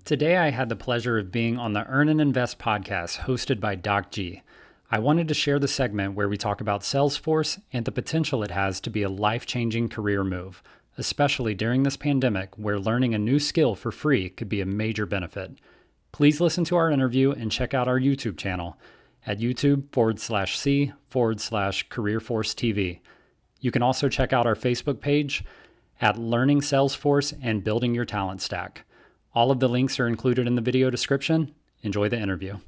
Today, I had the pleasure of being on the Earn and Invest podcast hosted by Doc G. I wanted to share the segment where we talk about Salesforce and the potential it has to be a life-changing career move, especially during this pandemic where learning a new skill for free could be a major benefit. Please listen to our interview and check out our YouTube channel at youtube.c/CAREERFORCE TV. You can also check out our Facebook page at Learning Salesforce and Building Your Talent Stack. All of the links are included in the video description. Enjoy the interview.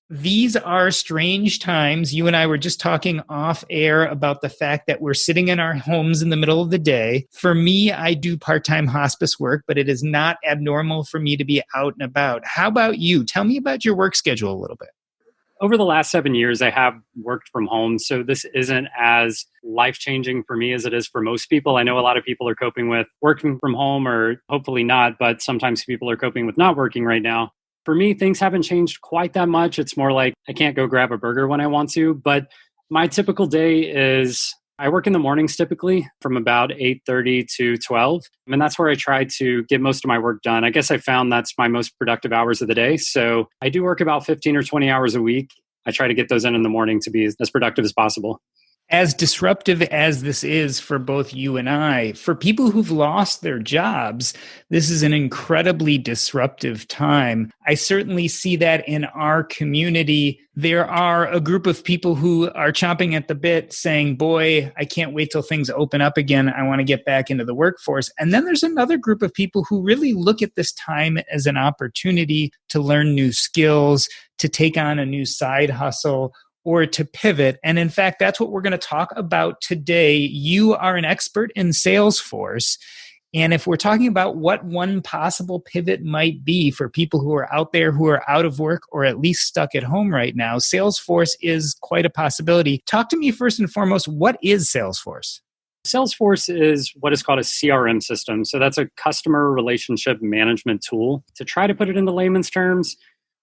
These are strange times. You and I were just talking off air about the fact that we're sitting in our homes in the middle of the day. For me, I do part-time hospice work, but it is not abnormal for me to be out and about. How about you? Tell me about your work schedule a little bit. Over the last 7 years, I have worked from home, so this isn't as life-changing for me as it is for most people. I know a lot of people are coping with working from home, or hopefully not, but sometimes people are coping with not working right now. For me, things haven't changed quite that much. It's more like I can't go grab a burger when I want to, but my typical day is I work in the mornings typically from about 8:30 to 12. And that's where I try to get most of my work done. I guess I found that's my most productive hours of the day. So I do work about 15 or 20 hours a week. I try to get those in the morning to be as productive as possible. As disruptive as this is for both you and I, for people who've lost their jobs, this is an incredibly disruptive time. I certainly see that in our community. There are a group of people who are chomping at the bit saying, boy, I can't wait till things open up again. I want to get back into the workforce. And then there's another group of people who really look at this time as an opportunity to learn new skills, to take on a new side hustle, or to pivot. And in fact, that's what we're going to talk about today. You are an expert in Salesforce. And if we're talking about what one possible pivot might be for people who are out there who are out of work or at least stuck at home right now, Salesforce is quite a possibility. Talk to me first and foremost, what is Salesforce? Salesforce is what is called a CRM system. So that's a customer relationship management tool. To try to put it into layman's terms,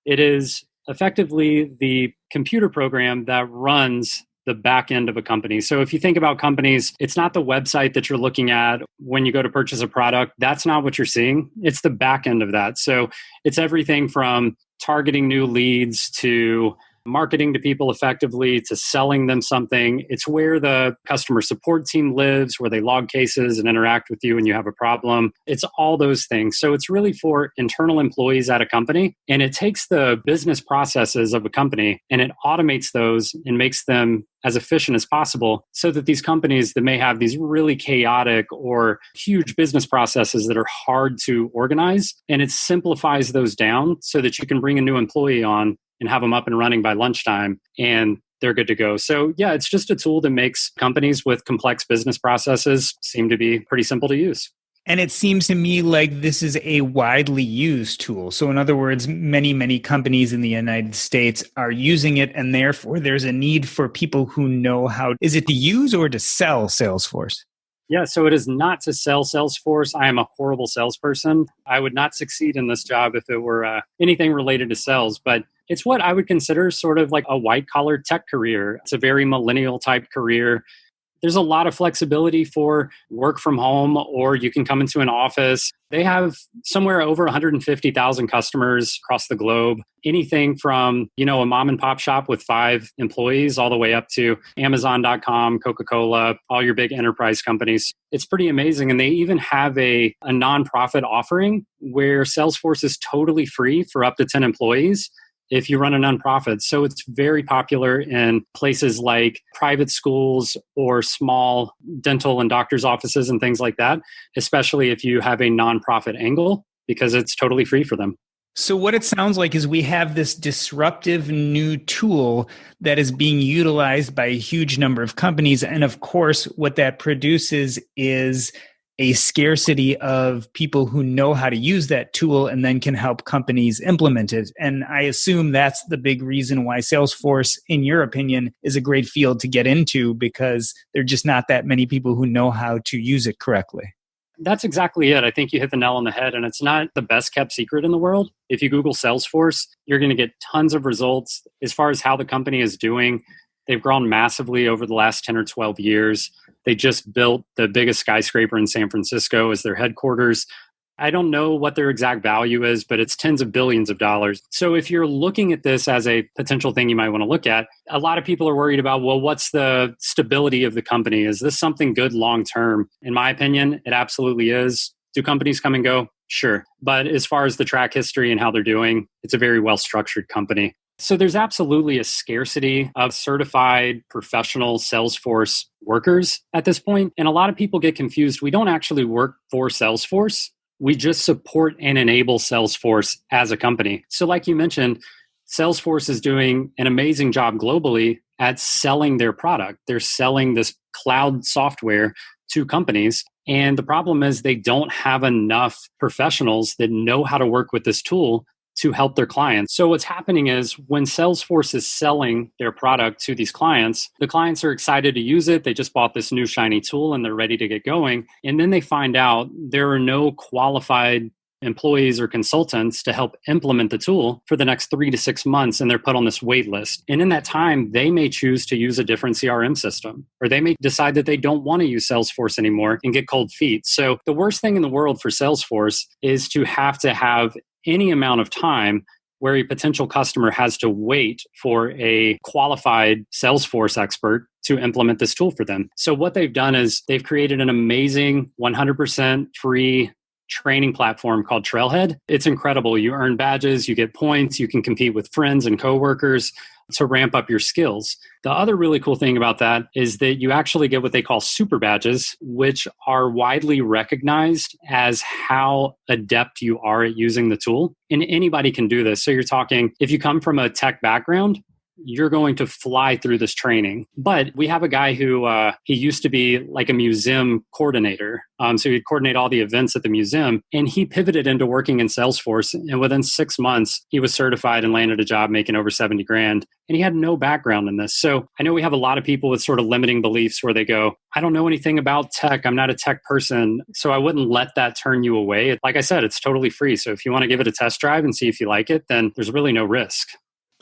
it is effectively the computer program that runs the back end of a company. So if you think about companies, it's not the website that you're looking at when you go to purchase a product. That's not what you're seeing. It's the back end of that. So it's everything from targeting new leads to marketing to people effectively to selling them something. It's where the customer support team lives, where they log cases and interact with you when you have a problem. It's all those things. So it's really for internal employees at a company. And it takes the business processes of a company and it automates those and makes them as efficient as possible so that these companies that may have these really chaotic or huge business processes that are hard to organize, and it simplifies those down so that you can bring a new employee on and have them up and running by lunchtime and they're good to go. So yeah, it's just a tool that makes companies with complex business processes seem to be pretty simple to use. And it seems to me like this is a widely used tool. So in other words, many companies in the United States are using it, and therefore there's a need for people who know how. Is it to use or to sell Salesforce? Yeah, so it is not to sell Salesforce. I am a horrible salesperson. I would not succeed in this job if it were anything related to sales, but it's what I would consider sort of like a white-collar tech career. It's a very millennial type career. There's a lot of flexibility for work from home, or you can come into an office. They have somewhere over 150,000 customers across the globe. Anything from, a mom and pop shop with 5 employees all the way up to Amazon.com, Coca-Cola, all your big enterprise companies. It's pretty amazing. And they even have a nonprofit offering where Salesforce is totally free for up to 10 employees if you run a nonprofit. So it's very popular in places like private schools or small dental and doctor's offices and things like that, especially if you have a nonprofit angle, because it's totally free for them. So what it sounds like is we have this disruptive new tool that is being utilized by a huge number of companies. And of course, what that produces is a scarcity of people who know how to use that tool and then can help companies implement it. And I assume that's the big reason why Salesforce, in your opinion, is a great field to get into, because there are just not that many people who know how to use it correctly. That's exactly it. I think you hit the nail on the head, and it's not the best kept secret in the world. If you Google Salesforce, you're going to get tons of results as far as how the company is doing. They've grown massively over the last 10 or 12 years. They just built the biggest skyscraper in San Francisco as their headquarters. I don't know what their exact value is, but it's tens of billions of dollars. So if you're looking at this as a potential thing you might want to look at, a lot of people are worried about, well, what's the stability of the company? Is this something good long term? In my opinion, it absolutely is. Do companies come and go? Sure. But as far as the track history and how they're doing, it's a very well-structured company. So there's absolutely a scarcity of certified professional Salesforce workers at this point. And a lot of people get confused. We don't actually work for Salesforce. We just support and enable Salesforce as a company. So like you mentioned, Salesforce is doing an amazing job globally at selling their product. They're selling this cloud software to companies. And the problem is they don't have enough professionals that know how to work with this tool to help their clients. So what's happening is when Salesforce is selling their product to these clients, the clients are excited to use it. They just bought this new shiny tool and they're ready to get going. And then they find out there are no qualified employees or consultants to help implement the tool for the next 3 to 6 months, and they're put on this wait list. And in that time, they may choose to use a different CRM system, or they may decide that they don't want to use Salesforce anymore and get cold feet. So the worst thing in the world for Salesforce is to have any amount of time where a potential customer has to wait for a qualified Salesforce expert to implement this tool for them. So what they've done is they've created an amazing 100% free training platform called Trailhead. It's incredible. You earn badges, you get points, you can compete with friends and coworkers to ramp up your skills. The other really cool thing about that is that you actually get what they call super badges, which are widely recognized as how adept you are at using the tool. And anybody can do this. So you're talking, if you come from a tech background, you're going to fly through this training. But we have a guy who he used to be like a museum coordinator. So he'd coordinate all the events at the museum. And he pivoted into working in Salesforce. And within 6 months, he was certified and landed a job making over 70 grand. And he had no background in this. So I know we have a lot of people with sort of limiting beliefs where they go, I don't know anything about tech. I'm not a tech person. So I wouldn't let that turn you away. Like I said, it's totally free. So if you want to give it a test drive and see if you like it, then there's really no risk.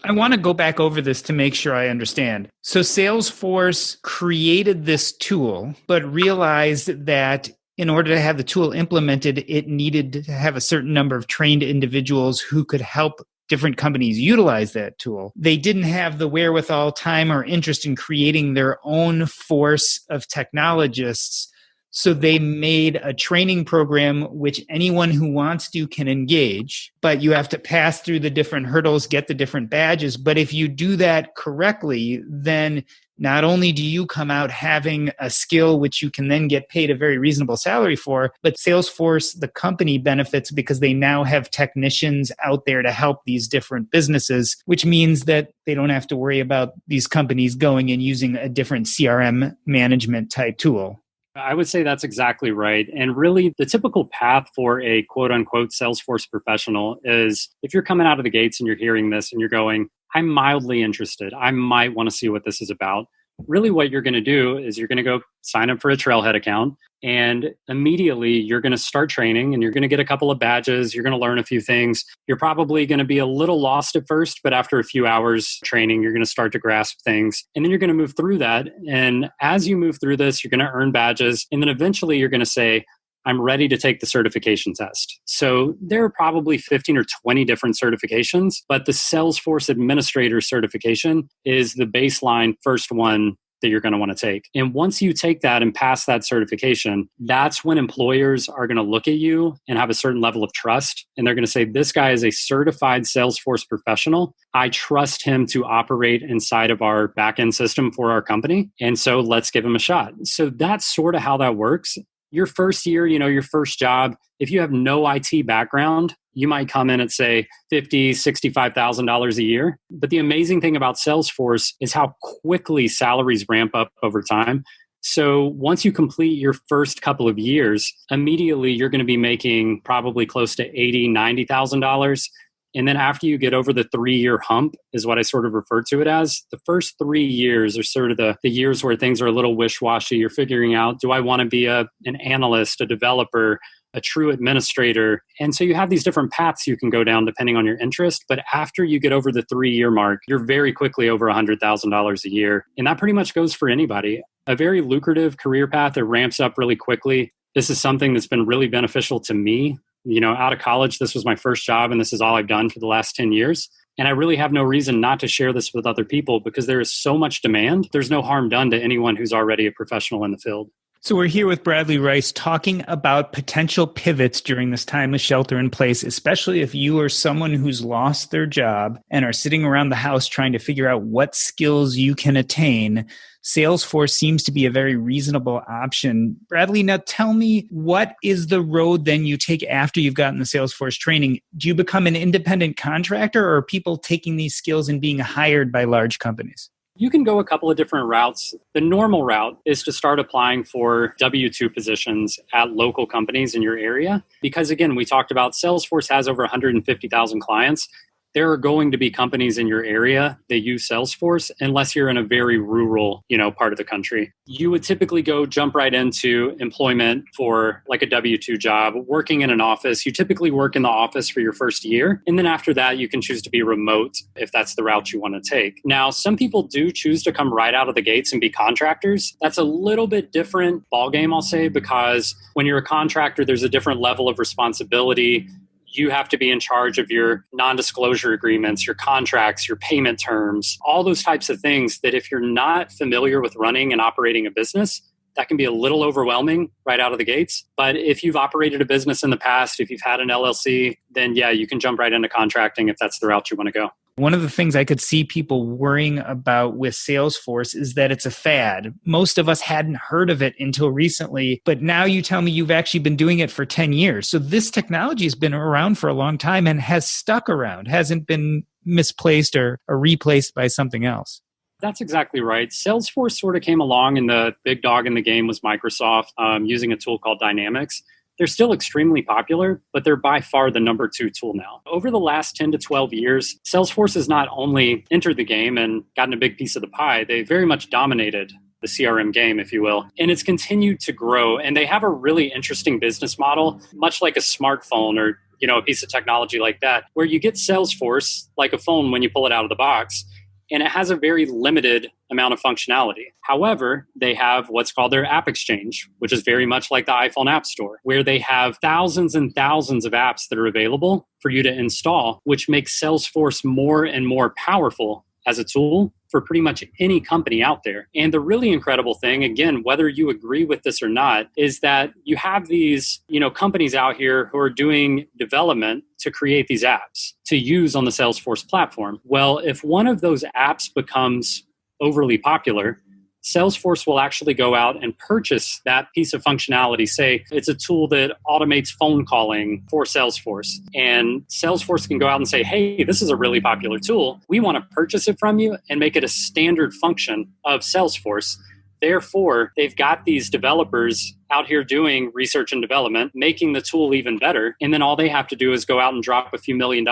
I want to go back over this to make sure I understand. So Salesforce created this tool, but realized that in order to have the tool implemented, it needed to have a certain number of trained individuals who could help different companies utilize that tool. They didn't have the wherewithal, time, or interest in creating their own force of technologists. So they made a training program which anyone who wants to can engage, but you have to pass through the different hurdles, get the different badges. But if you do that correctly, then not only do you come out having a skill which you can then get paid a very reasonable salary for, but Salesforce, the company, benefits because they now have technicians out there to help these different businesses, which means that they don't have to worry about these companies going and using a different CRM management type tool. I would say that's exactly right. And really, the typical path for a quote unquote Salesforce professional is if you're coming out of the gates and you're hearing this and you're going, I'm mildly interested, I might want to see what this is about. Really, what you're going to do is you're going to go sign up for a Trailhead account, and immediately you're going to start training and you're going to get a couple of badges. You're going to learn a few things. You're probably going to be a little lost at first, but after a few hours training, you're going to start to grasp things. And then you're going to move through that. And as you move through this, you're going to earn badges. And then eventually you're going to say, I'm ready to take the certification test. So there are probably 15 or 20 different certifications, but the Salesforce Administrator certification is the baseline first one that you're going to want to take. And once you take that and pass that certification, that's when employers are going to look at you and have a certain level of trust. And they're going to say, this guy is a certified Salesforce professional. I trust him to operate inside of our backend system for our company. And so let's give him a shot. So that's sort of how that works. Your first year, your first job, if you have no IT background, you might come in at, say, $50,000, $65,000 a year. But the amazing thing about Salesforce is how quickly salaries ramp up over time. So once you complete your first couple of years, immediately you're going to be making probably close to $80,000, $90,000. And then after you get over the 3-year hump is what I sort of refer to it as. The first 3 years are sort of the years where things are a little wish-washy. You're figuring out, do I want to be an analyst, a developer, a true administrator? And so you have these different paths you can go down depending on your interest. But after you get over the 3-year mark, you're very quickly over $100,000 a year. And that pretty much goes for anybody. A very lucrative career path that ramps up really quickly. This is something that's been really beneficial to me. Out of college, this was my first job and this is all I've done for the last 10 years. And I really have no reason not to share this with other people because there is so much demand. There's no harm done to anyone who's already a professional in the field. So we're here with Bradley Rice talking about potential pivots during this time of shelter in place, especially if you are someone who's lost their job and are sitting around the house trying to figure out what skills you can attain. Salesforce seems to be a very reasonable option. Bradley, now tell me, what is the road then you take after you've gotten the Salesforce training? Do you become an independent contractor, or are people taking these skills and being hired by large companies? You can go a couple of different routes. The normal route is to start applying for W-2 positions at local companies in your area. Because again, we talked about Salesforce has over 150,000 clients. There are going to be companies in your area that use Salesforce unless you're in a very rural, part of the country. You would typically go jump right into employment for like a W-2 job, working in an office. You typically work in the office for your first year. And then after that, you can choose to be remote if that's the route you want to take. Now, some people do choose to come right out of the gates and be contractors. That's a little bit different ballgame, I'll say, because when you're a contractor, there's a different level of responsibility. You have to be in charge of your non-disclosure agreements, your contracts, your payment terms, all those types of things that if you're not familiar with running and operating a business, that can be a little overwhelming right out of the gates. But if you've operated a business in the past, if you've had an LLC, then yeah, you can jump right into contracting if that's the route you want to go. One of the things I could see people worrying about with Salesforce is that it's a fad. Most of us hadn't heard of it until recently, but now you tell me you've actually been doing it for 10 years. So this technology has been around for a long time and has stuck around, hasn't been misplaced or replaced by something else. That's exactly right. Salesforce sort of came along and the big dog in the game was Microsoft using a tool called Dynamics. They're still extremely popular, but they're by far the number 2 tool now. Over the last 10 to 12 years, Salesforce has not only entered the game and gotten a big piece of the pie, they very much dominated the CRM game, if you will. And it's continued to grow. And they have a really interesting business model, much like a smartphone or a piece of technology like that, where you get Salesforce like a phone when you pull it out of the box. And it has a very limited amount of functionality. However, they have what's called their App Exchange, which is very much like the iPhone App Store, where they have thousands and thousands of apps that are available for you to install, which makes Salesforce more and more powerful as a tool for pretty much any company out there. And the really incredible thing, again, whether you agree with this or not, is that you have these, companies out here who are doing development to create these apps to use on the Salesforce platform. Well, if one of those apps becomes overly popular, Salesforce will actually go out and purchase that piece of functionality. Say it's a tool that automates phone calling for Salesforce. And Salesforce can go out and say, hey, this is a really popular tool. We want to purchase it from you and make it a standard function of Salesforce. Therefore, they've got these developers out here doing research and development, making the tool even better. And then all they have to do is go out and drop a few $1 million,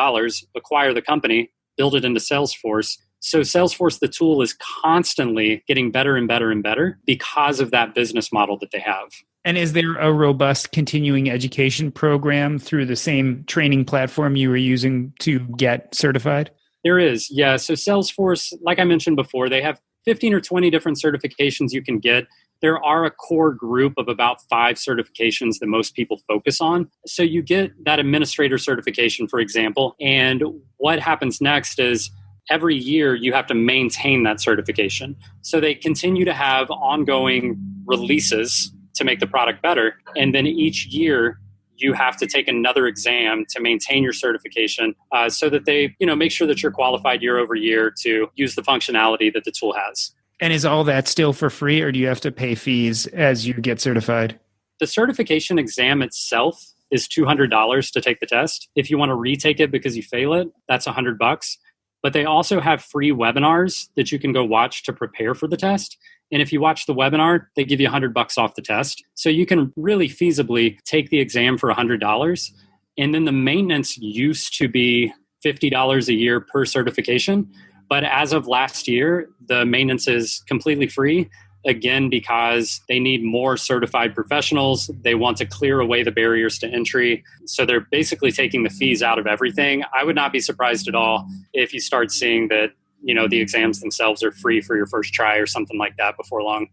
acquire the company, build it into Salesforce. So Salesforce, the tool, is constantly getting better and better and better because of that business model that they have. And is there a robust continuing education program through the same training platform you were using to get certified? There is, yeah. So Salesforce, like I mentioned before, they have 15 or 20 different certifications you can get. There are a core group of about 5 certifications that most people focus on. So you get that administrator certification, for example, and what happens next is every year you have to maintain that certification. So they continue to have ongoing releases to make the product better. And then each year you have to take another exam to maintain your certification so that they, make sure that you're qualified year over year to use the functionality that the tool has. And is all that still for free, or do you have to pay fees as you get certified? The certification exam itself is $200 to take the test. If you want to retake it because you fail it, that's $100. But they also have free webinars that you can go watch to prepare for the test. And if you watch the webinar, they give you $100 off the test. So you can really feasibly take the exam for $100. And then the maintenance used to be $50 a year per certification. But as of last year, the maintenance is completely free. Again, because they need more certified professionals. They want to clear away the barriers to entry. So they're basically taking the fees out of everything. I would not be surprised at all if you start seeing that, the exams themselves are free for your first try or something like that before long.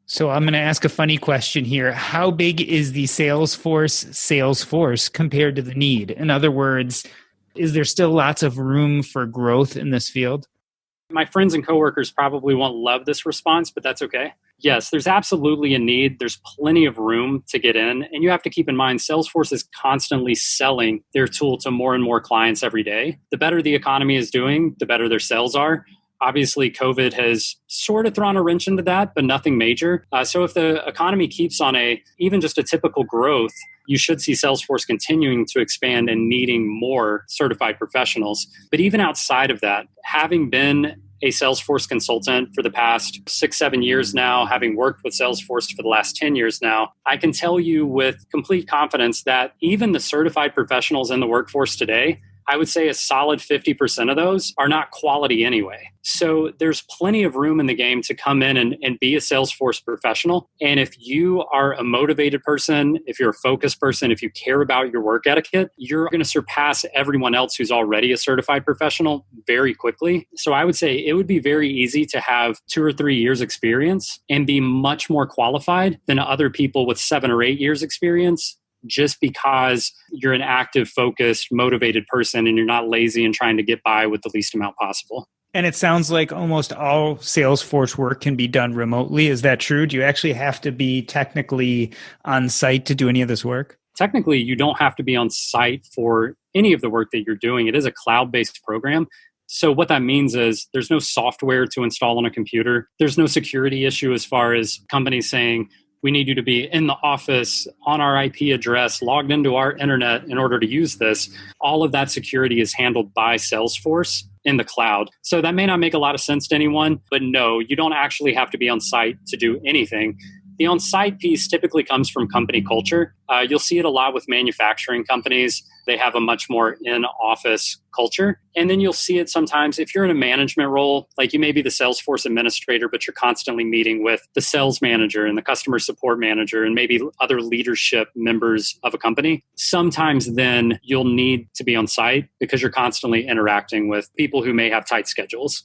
So I'm going to ask a funny question here. How big is the sales force compared to the need? In other words, is there still lots of room for growth in this field? My friends and coworkers probably won't love this response, but that's okay. Yes, there's absolutely a need. There's plenty of room to get in. And you have to keep in mind, Salesforce is constantly selling their tool to more and more clients every day. The better the economy is doing, the better their sales are. Obviously, COVID has sort of thrown a wrench into that, but nothing major. So if the economy keeps on even just a typical growth, you should see Salesforce continuing to expand and needing more certified professionals. But even outside of that, having been a Salesforce consultant for the past 6-7 years now, having worked with Salesforce for the last 10 years now, I can tell you with complete confidence that even the certified professionals in the workforce today, I would say a solid 50% of those are not quality anyway. So there's plenty of room in the game to come in and be a Salesforce professional. And if you are a motivated person, if you're a focused person, if you care about your work etiquette, you're going to surpass everyone else who's already a certified professional very quickly. So I would say it would be very easy to have 2 or 3 years experience and be much more qualified than other people with 7 or 8 years experience, just because you're an active, focused, motivated person and you're not lazy and trying to get by with the least amount possible. And it sounds like almost all Salesforce work can be done remotely. Is that true? Do you actually have to be technically on site to do any of this work? Technically, you don't have to be on site for any of the work that you're doing. It is a cloud-based program. So what that means is there's no software to install on a computer. There's no security issue as far as companies saying, we need you to be in the office on our IP address, logged into our internet in order to use this. All of that security is handled by Salesforce in the cloud. So that may not make a lot of sense to anyone, but no, you don't actually have to be on site to do anything. The on-site piece typically comes from company culture. You'll see it a lot with manufacturing companies. They have a much more in-office culture. And then you'll see it sometimes if you're in a management role, like you may be the Salesforce administrator, but you're constantly meeting with the sales manager and the customer support manager and maybe other leadership members of a company. Sometimes then you'll need to be on site because you're constantly interacting with people who may have tight schedules.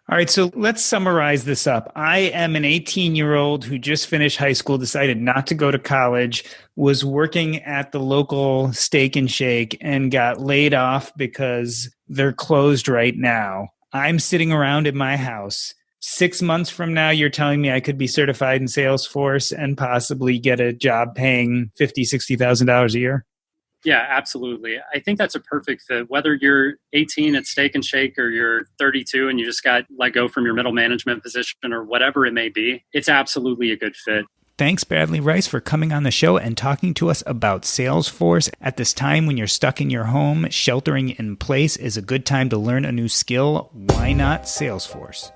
All right, so let's summarize this up. I am an 18-year-old who just finished high school, decided not to go to college, was working at the local Steak and Shake, and got laid off because they're closed right now. I'm sitting around in my house. 6 months from now, you're telling me I could be certified in Salesforce and possibly get a job paying $50,000, $60,000 a year? Yeah, absolutely. I think that's a perfect fit. Whether you're 18 at Steak and Shake or you're 32 and you just got let go from your middle management position or whatever it may be, it's absolutely a good fit. Thanks, Bradley Rice, for coming on the show and talking to us about Salesforce. At this time when you're stuck in your home, sheltering in place is a good time to learn a new skill. Why not Salesforce?